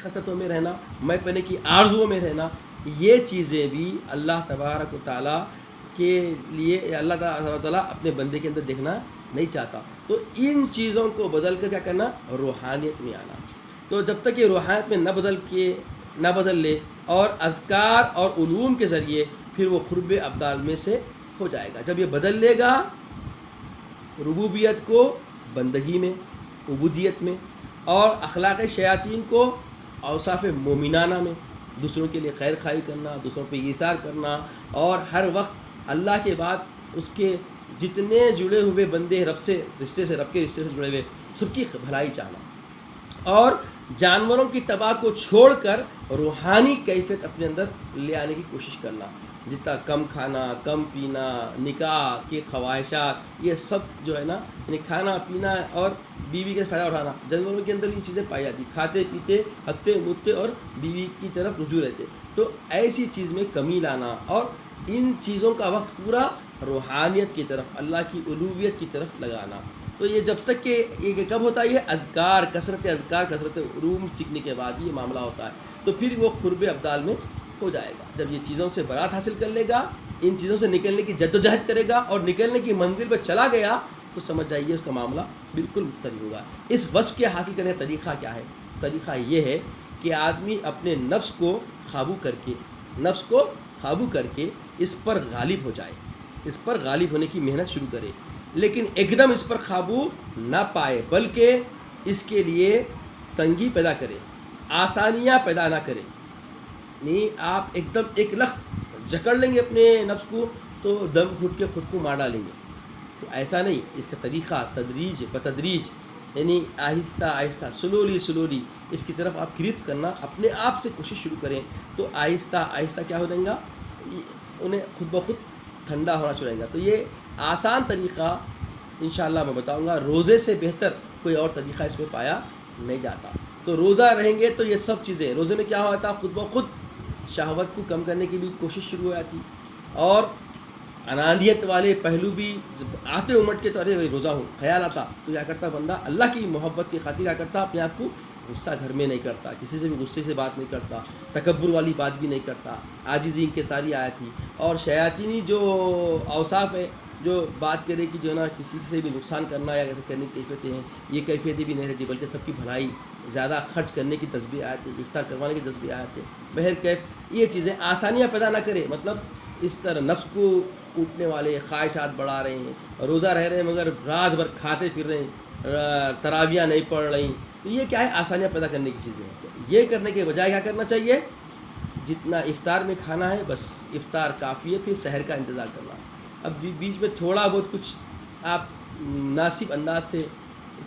خصلتوں میں رہنا، میں پنے کی آرزوؤں میں رہنا، یہ چیزیں بھی اللہ تبارک و تعالیٰ کے لیے اللہ تعالیٰ اپنے بندے کے اندر دیکھنا نہیں چاہتا. تو ان چیزوں کو بدل کر کیا کرنا؟ روحانیت میں آنا. تو جب تک یہ روحانیت میں نہ بدل لے اور اذکار اور علوم کے ذریعے، پھر وہ قرب ابدال میں سے ہو جائے گا. جب یہ بدل لے گا ربوبیت کو بندگی میں، عبودیت میں، اور اخلاق شیاطین کو اوصاف مومنانہ میں، دوسروں کے لیے خیر خواہی کرنا، دوسروں پہ ایثار کرنا، اور ہر وقت اللہ کے بعد اس کے جتنے جڑے ہوئے بندے رب کے رشتے سے جڑے ہوئے سب کی بھلائی چاہنا، اور جانوروں کی تباہ کو چھوڑ کر روحانی کیفیت اپنے اندر لے آنے کی کوشش کرنا. جتنا کم کھانا، کم پینا، نکاح کی خواہشات، یہ سب جو ہے نا، یعنی کھانا پینا اور بیوی کا فائدہ اٹھانا. جانوروں کے اندر یہ چیزیں پائی جاتی، کھاتے پیتے ہگتے مودتے اور بیوی کی طرف رجوع رہتے. تو ایسی چیز میں کمی لانا اور ان چیزوں کا وقت پورا روحانیت کی طرف، اللہ کی الوہیت کی طرف لگانا. تو یہ جب تک کہ یہ کب ہوتا ہے؟ یہ اذکار، کثرت علوم سیکھنے کے بعد یہ معاملہ ہوتا ہے. تو پھر وہ قرب ابدال میں ہو جائے گا. جب یہ چیزوں سے برات حاصل کر لے گا، ان چیزوں سے نکلنے کی جد و جہد کرے گا اور نکلنے کی منزل پہ چلا گیا، تو سمجھ جائیے اس کا معاملہ بالکل مختلف ہوگا. اس وصف کے حاصل کرنے کا طریقہ کیا ہے؟ طریقہ یہ ہے کہ آدمی اپنے نفس کو قابو کر کے اس پر غالب ہو جائے، اس پر غالب ہونے کی محنت شروع کرے. لیکن ایک دم اس پر قابو نہ پائے، بلکہ اس کے لیے تنگی پیدا کرے، آسانیاں پیدا نہ کرے. نہیں آپ ایک دم ایک لخت جکڑ لیں گے اپنے نفس کو تو دم گھٹ کے خود کو مار ڈالیں گے. تو ایسا نہیں. اس کا طریقہ بتدریج، یعنی آہستہ آہستہ، سلولی اس کی طرف آپ گرفت کرنا، اپنے آپ سے کوشش شروع کریں. تو آہستہ آہستہ کیا ہو جائے گا؟ انہیں خود بخود ٹھنڈا ہونا چلے گا. تو یہ آسان طریقہ انشاءاللہ میں بتاؤں گا. روزے سے بہتر کوئی اور طریقہ اس میں پایا نہیں جاتا. تو روزہ رہیں گے تو یہ سب چیزیں، روزے میں کیا ہوتا؟ خود بخود شہوت کو کم کرنے کی بھی کوشش شروع ہو جاتی، اور انانیت والے پہلو بھی آتے امٹ کے تو ارے روزہ ہوں خیال آتا. تو کیا کرتا بندہ؟ اللہ کی محبت کی خاطر کیا کرتا؟ اپنے آپ کو غصہ گھر میں نہیں کرتا، کسی سے بھی غصے سے بات نہیں کرتا، تکبر والی بات بھی نہیں کرتا، عاجزی انکساری آتی. اور شیاطینی جو اوصاف ہے، جو بات کرے کہ جو ہے نا کسی سے بھی نقصان کرنا یا ایسے کرنے کی کیفیتیں ہیں، یہ کیفیتیں بھی نہیں رہتی، بلکہ سب کی بھلائی، زیادہ خرچ کرنے کی جذبے آتے ہیں، افطار کروانے کے جذبے آتے ہیں. بہرکیف یہ چیزیں آسانیاں پیدا نہ کرے. مطلب اس طرح نفس کو اٹھنے والے خواہشات بڑھا رہے ہیں، روزہ رہ رہے ہیں مگر رات بھر کھاتے پھر رہے ہیں، تراویاں نہیں پڑھ رہی. تو یہ کیا ہے؟ آسانیاں پیدا کرنے کی چیزیں ہیں. تو یہ کرنے کے بجائے کیا کرنا چاہیے؟ جتنا افطار میں کھانا ہے بس افطار کافی ہے، پھر سحر کا انتظار کرنا. اب بیچ میں تھوڑا بہت کچھ آپ مناسب انداز سے،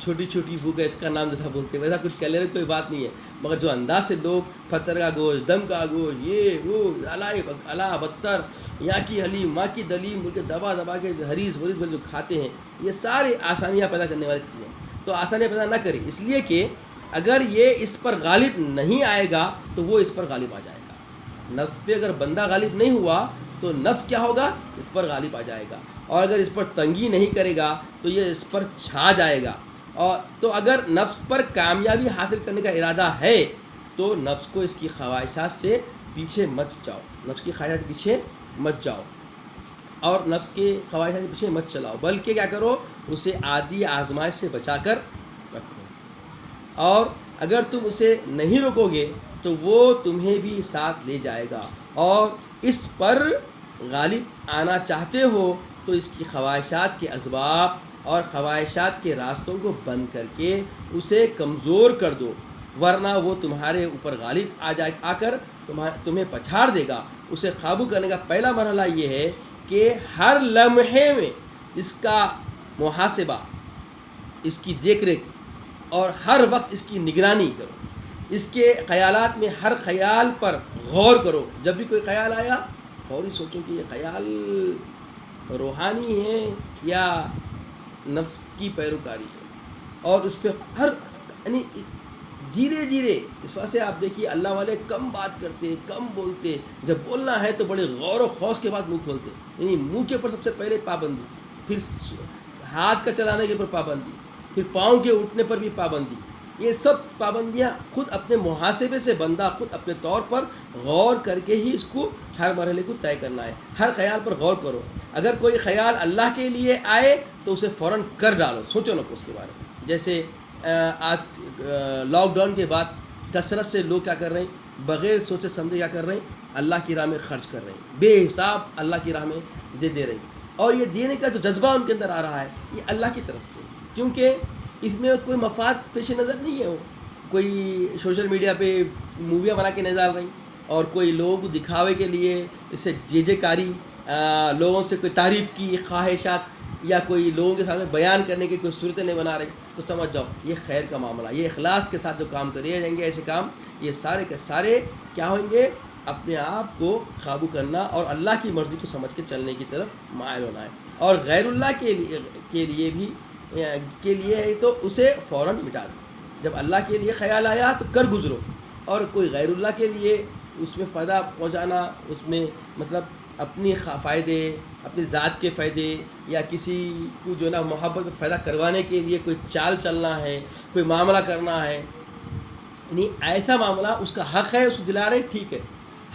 چھوٹی بھوک ہے اس کا نام جیسا بولتے ہیں ویسا کچھ کر لے، کوئی بات نہیں ہے. مگر جو انداز سے لوگ پتھر کا گوشت، دم کا گوشت، یہ وہ الا بتر، یہاں کی حلیم، ماں کی دلیم، بول کے دبا کے حریص جو کھاتے ہیں، یہ سارے آسانیاں پیدا کرنے والی چیزیں. تو آسانیاں پیدا نہ کرے، اس لیے کہ اگر یہ اس پر غالب نہیں آئے گا تو وہ اس پر غالب آ جائے گا. نفس پہ اگر بندہ غالب نہیں ہوا تو نفس کیا ہوگا؟ اس پر غالب آ جائے گا. اور اگر اس پر تنگی نہیں کرے گا تو یہ اس پر چھا جائے گا. اور تو اگر نفس پر کامیابی حاصل کرنے کا ارادہ ہے تو نفس کو اس کی خواہشات سے پیچھے مت جاؤ، نفس کی خواہشات کے پیچھے مت جاؤ اور نفس کے خواہشات کے پیچھے مت چلاؤ، بلکہ کیا کرو؟ اسے عادی آزمائش سے بچا کر رکھو. اور اگر تم اسے نہیں روکو گے تو وہ تمہیں بھی ساتھ لے جائے گا. اور اس پر غالب آنا چاہتے ہو تو اس کی خواہشات کے اسباب اور خواہشات کے راستوں کو بند کر کے اسے کمزور کر دو، ورنہ وہ تمہارے اوپر غالب آ کر تمہیں پچھاڑ دے گا. اسے قابو کرنے کا پہلا مرحلہ یہ ہے کہ ہر لمحے میں اس کا محاسبہ، اس کی دیکھ ریکھ اور ہر وقت اس کی نگرانی کرو. اس کے خیالات میں ہر خیال پر غور کرو. جب بھی کوئی خیال آیا فوری سوچو کہ یہ خیال روحانی ہے یا نفس کی پیروکاری ہے، اور اس پہ ہر یعنی دھیرے اس وجہ سے آپ دیکھیے اللہ والے کم بات کرتے، کم بولتے. جب بولنا ہے تو بڑے غور و خوض کے بعد منہ کھولتے، یعنی منہ کے اوپر سب سے پہلے پابندی، پھر ہاتھ کا چلانے کے اوپر پابندی، پھر پاؤں کے اٹھنے پر بھی پابندی، یہ سب پابندیاں خود اپنے محاسبے سے بندہ خود اپنے طور پر غور کر کے ہی اس کو ہر مرحلے کو طے کرنا ہے. ہر خیال پر غور کرو. اگر کوئی خیال اللہ کے لیے آئے تو اسے فوراً کر ڈالو, سوچو نہ اس کے بارے میں. جیسے آج لاک ڈاؤن کے بعد کثرت سے لوگ کیا کر رہے ہیں, بغیر سوچے سمجھے کیا کر رہے ہیں, اللہ کی راہ میں خرچ کر رہے ہیں, بے حساب اللہ کی راہ میں دے رہے ہیں. اور یہ دینے کا جو جذبہ ان کے اندر آ رہا ہے یہ اللہ کی طرف سے, کیونکہ اس میں کوئی مفاد پیش نظر نہیں ہے. وہ کوئی سوشل میڈیا پہ موویاں بنا کے نہیں ڈال رہی, اور کوئی لوگ دکھاوے کے لیے اس سے جے کاری, لوگوں سے کوئی تعریف کی خواہشات یا کوئی لوگوں کے سامنے بیان کرنے کی کوئی صورتیں نہیں بنا رہی, تو سمجھ جاؤ یہ خیر کا معاملہ, یہ اخلاص کے ساتھ جو کام کریے جائیں گے ایسے کام, یہ سارے کے سارے کیا ہوئیں گے, اپنے آپ کو قابو کرنا اور اللہ کی مرضی کو سمجھ کے چلنے کی طرف مائل ہونا ہے. اور غیر اللہ کے لیے ہے تو اسے فوراً مٹا دو. جب اللہ کے لیے خیال آیا تو کر گزرو, اور کوئی غیر اللہ کے لیے اس میں فائدہ پہنچانا, اس میں مطلب اپنی فائدے, اپنی ذات کے فائدے, یا کسی کو جو نا محبت میں فائدہ کروانے کے لیے کوئی چال چلنا ہے, کوئی معاملہ کرنا ہے, یعنی ایسا معاملہ اس کا حق ہے, اس کو دلا رہے ٹھیک ہے,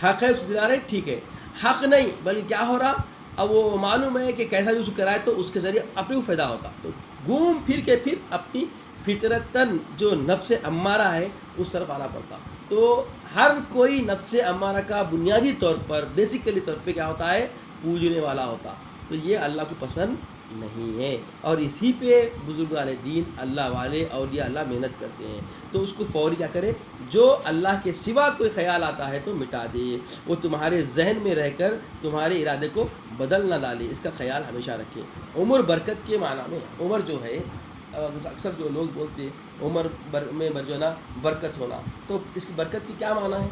حق ہے اس کو دلا رہے ٹھیک ہے, حق نہیں بلکہ کیا ہو رہا, اب وہ معلوم ہے کہ کیسا بھی اس کو کرائے تو اس کے ذریعے اپنے کو فائدہ ہوتا, تو گھوم پھر کے پھر اپنی فطرتاً جو نفس امارہ ہے اس طرف آنا پڑتا. تو ہر کوئی نفس امارہ کا بنیادی طور پر بیسیکلی طور پہ کیا ہوتا ہے, پوجنے والا ہوتا. تو یہ اللہ کو پسند نہیں ہے, اور اسی پہ بزرگان دین اللہ والے اولیاء اللہ محنت کرتے ہیں. تو اس کو فوری کیا کرے, جو اللہ کے سوا کوئی خیال آتا ہے تو مٹا دے, وہ تمہارے ذہن میں رہ کر تمہارے ارادے کو بدل نہ ڈالے, اس کا خیال ہمیشہ رکھے. عمر برکت کے معنی میں, عمر جو ہے اکثر جو لوگ بولتے ہیں عمر میں جو ہے نا برکت ہونا, تو اس کی برکت کی کیا معنی ہے؟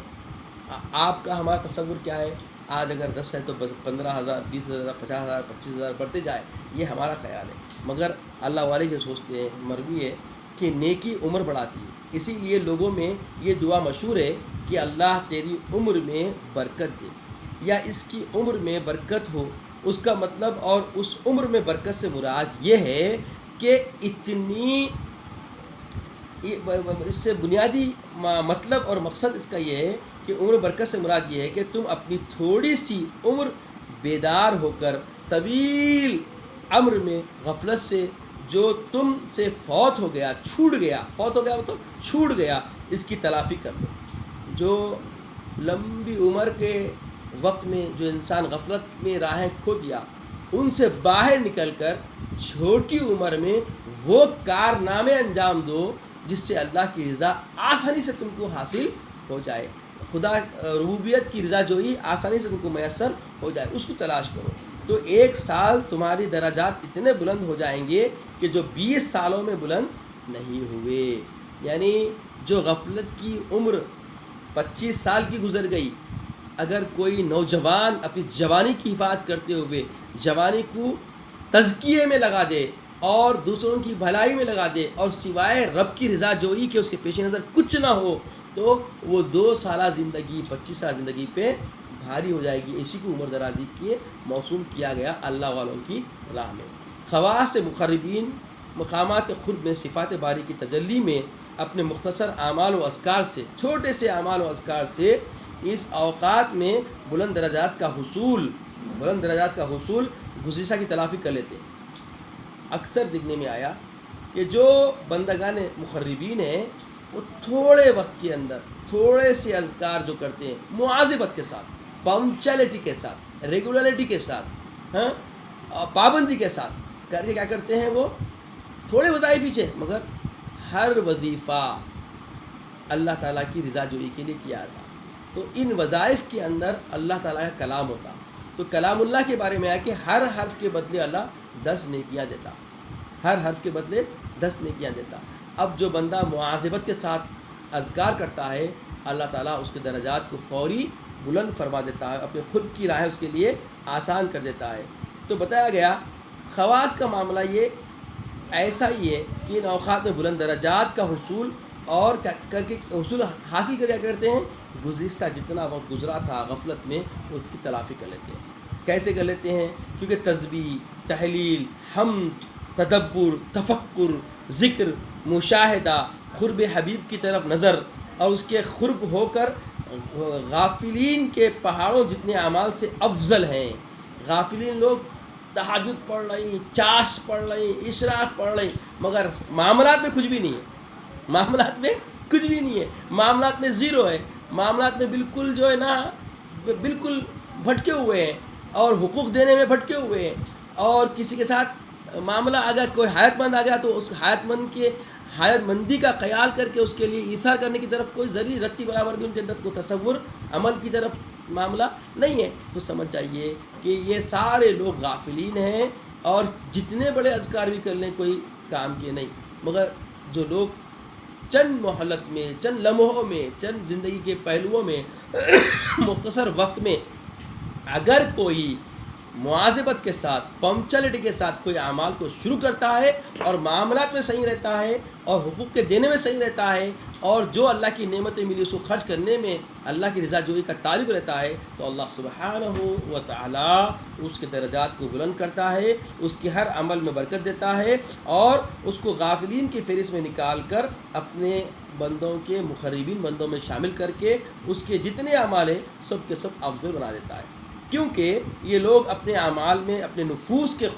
آپ کا ہمارا تصور کیا ہے؟ آج اگر 10 ہے تو بس 15,000 20,000 50,000 25,000 بڑھتے جائے, یہ ہمارا خیال ہے. مگر اللہ والے جو سوچتے ہیں, مروی ہے کہ نیکی عمر بڑھاتی ہے. اسی لیے لوگوں میں یہ دعا مشہور ہے کہ اللہ تیری عمر میں برکت دے, یا اس کی عمر میں برکت ہو. اس کا مطلب اور اس عمر میں برکت سے مراد یہ ہے کہ اتنی, اس سے بنیادی مطلب اور مقصد اس کا یہ ہے کہ عمر برکت سے مراد یہ ہے کہ تم اپنی تھوڑی سی عمر بیدار ہو کر طویل عمر میں غفلت سے جو تم سے فوت ہو گیا, چھوٹ گیا, فوت ہو گیا مطلب چھوٹ گیا, اس کی تلافی کر لو. جو لمبی عمر کے وقت میں جو انسان غفلت میں راہیں کھو دیا, ان سے باہر نکل کر چھوٹی عمر میں وہ کارنامے انجام دو جس سے اللہ کی رضا آسانی سے تم کو حاصل ہو جائے, خدا ربوبیت کی رضا جوئی آسانی سے تم کو میسر ہو جائے, اس کو تلاش کرو. تو 1 سال تمہاری درجات اتنے بلند ہو جائیں گے کہ جو 20 سالوں میں بلند نہیں ہوئے. یعنی جو غفلت کی عمر 25 سال کی گزر گئی, اگر کوئی نوجوان اپنی جوانی کی حفاظت کرتے ہوئے جوانی کو تزکیے میں لگا دے اور دوسروں کی بھلائی میں لگا دے, اور سوائے رب کی رضا جوئی کے اس کے پیش نظر کچھ نہ ہو, تو وہ 2 سالہ زندگی 25 سال زندگی پہ بھاری ہو جائے گی. اسی کو عمر درازی کے موسوم کیا گیا اللہ والوں کی راہ میں. خواص مقربین مقامات خود میں صفات باری کی تجلی میں اپنے مختصر اعمال و اذکار سے, چھوٹے سے اعمال و اذکار سے اس اوقات میں بلند درجات کا حصول گزشتہ کی تلافی کر لیتے ہیں. اکثر دیکھنے میں آیا کہ جو بندگان مقربین ہیں وہ تھوڑے وقت کے اندر تھوڑے سے اذکار جو کرتے ہیں مواظبت کے ساتھ, پنکچولیٹی کے ساتھ, ریگولرٹی کے ساتھ, پابندی کے ساتھ کر کے کیا کرتے ہیں, وہ تھوڑے وظائف پیچھے, مگر ہر وظیفہ اللہ تعالیٰ کی رضا جوئی کے لیے کیا تھا. تو ان وظائف کے اندر اللہ تعالیٰ کا کلام ہوتا. تو کلام اللہ کے بارے میں آیا کہ ہر حرف کے بدلے اللہ 10 نیکیاں دیتا, ہر حرف کے بدلے 10 نیکیاں دیتا. اب جو بندہ مواظبت کے ساتھ اذکار کرتا ہے, اللہ تعالیٰ اس کے درجات کو فوری بلند فرما دیتا ہے, اپنے خود کی راہیں اس کے لیے آسان کر دیتا ہے. تو بتایا گیا خواص کا معاملہ یہ ایسا ہی ہے کہ ان اوقات میں بلند درجات کا حصول اور کر کے حصول حاصل کر کیا کرتے ہیں, گزشتہ جتنا وقت گزرا تھا غفلت میں اس کی تلافی کر لیتے ہیں. کیسے کر لیتے ہیں؟ کیونکہ تسبیح, تحلیل, حمد تدبر، تفکر، ذکر، مشاہدہ، قرب حبیب کی طرف نظر اور اس کے قرب ہو کر غافلین کے پہاڑوں جتنے اعمال سے افضل ہیں۔ غافلین لوگ تہجد پڑھ رہی ہیں، چاش پڑھ رہی ہیں، اشراق پڑھ رہی ہیں، مگر معاملات میں کچھ بھی نہیں ہے، معاملات میں کچھ بھی نہیں ہے، معاملات میں زیرو ہے، معاملات میں بالکل جو ہے نا بالکل بھٹکے ہوئے ہیں اور حقوق دینے میں بھٹکے ہوئے ہیں، اور کسی کے ساتھ معاملہ اگر کوئی حیات مند آ گیا تو اس حیات مند کے حیات مندی کا خیال کر کے اس کے لیے ایثار کرنے کی طرف کوئی ذریعہ رتی برابر بھی ان کے اندر کو تصور عمل کی طرف معاملہ نہیں ہے، تو سمجھ جائیے کہ یہ سارے لوگ غافلین ہیں، اور جتنے بڑے اذکار بھی کر لیں کوئی کام کے نہیں، مگر جو لوگ چند مہلت میں، چند لمحوں میں، چند زندگی کے پہلوؤں میں مختصر وقت میں اگر کوئی مواظبت کے ساتھ، پنکچولیٹی کے ساتھ کوئی اعمال کو شروع کرتا ہے اور معاملات میں صحیح رہتا ہے اور حقوق کے دینے میں صحیح رہتا ہے اور جو اللہ کی نعمتیں ملی اس کو خرچ کرنے میں اللہ کی رضا جوئی کا طالب رہتا ہے، تو اللہ سبحانہ و تعالی اس کے درجات کو بلند کرتا ہے، اس کے ہر عمل میں برکت دیتا ہے اور اس کو غافلین کی فہرست میں نکال کر اپنے بندوں کے مقربین بندوں میں شامل کر کے اس کے جتنے اعمال ہیں سب کے سب افضل بنا دیتا ہے، کیونکہ یہ لوگ اپنے اعمال میں اپنے نفوس کے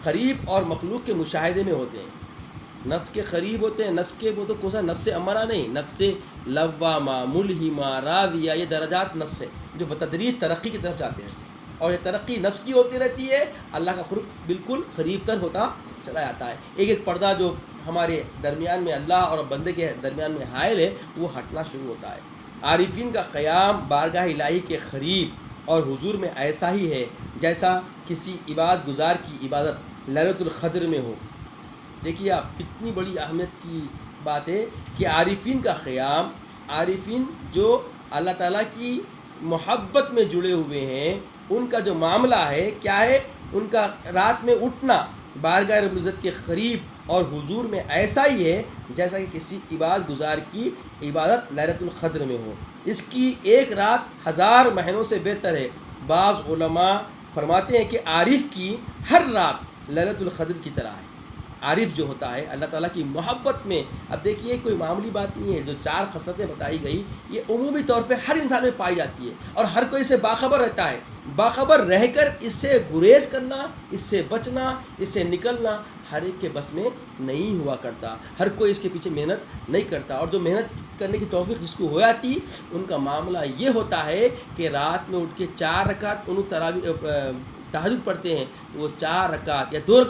قریب اور مخلوق کے مشاہدے میں ہوتے ہیں، نفس کے قریب ہوتے ہیں، نفس کے وہ تو کوسا نفس امرہ نہیں، نفس لوامہ، ملہمہ، راضیہ، یہ درجات نفس ہے جو بتدریج ترقی کی طرف جاتے ہیں، اور یہ ترقی نفس کی ہوتی رہتی ہے، اللہ کا قرب بالکل قریب تر ہوتا چلا جاتا ہے، ایک ایک پردہ جو ہمارے درمیان میں اللہ اور بندے کے درمیان میں حائل ہے وہ ہٹنا شروع ہوتا ہے۔ عارفین کا قیام بارگاہ الہی کے قریب اور حضور میں ایسا ہی ہے جیسا کسی عبادت گزار کی عبادت لیلۃ القدر میں ہو۔ دیکھیے آپ کتنی بڑی اہمیت کی بات ہے کہ عارفین کا قیام، عارفین جو اللہ تعالیٰ کی محبت میں جڑے ہوئے ہیں، ان کا جو معاملہ ہے کیا ہے، ان کا رات میں اٹھنا بارگاہ رب العزت کے قریب اور حضور میں ایسا ہی ہے جیسا کہ کسی عبادت گزار کی عبادت لیلۃ القدر میں ہو۔ اس کی ایک رات 1000 مہینوں سے بہتر ہے۔ بعض علماء فرماتے ہیں کہ عارف کی ہر رات لیلۃ القدر کی طرح ہے۔ عارف جو ہوتا ہے اللہ تعالیٰ کی محبت میں، اب دیکھیے کوئی معمولی بات نہیں ہے، جو 4 خصلتیں بتائی گئی یہ عمومی طور پہ ہر انسان میں پائی جاتی ہے اور ہر کوئی اس سے باخبر رہتا ہے، باخبر رہ کر اس سے گریز کرنا، اس سے بچنا، اس سے نکلنا ہر ایک کے بس میں نہیں ہوا کرتا، ہر کوئی اس کے پیچھے محنت نہیں کرتا، اور جو محنت کرنے کی توفیق جس کو ہو جاتی ان کا معاملہ یہ ہوتا ہے کہ رات میں اٹھ کے 4 رکعت تہجد پڑھتے ہیں، وہ 4 رکعت یا 2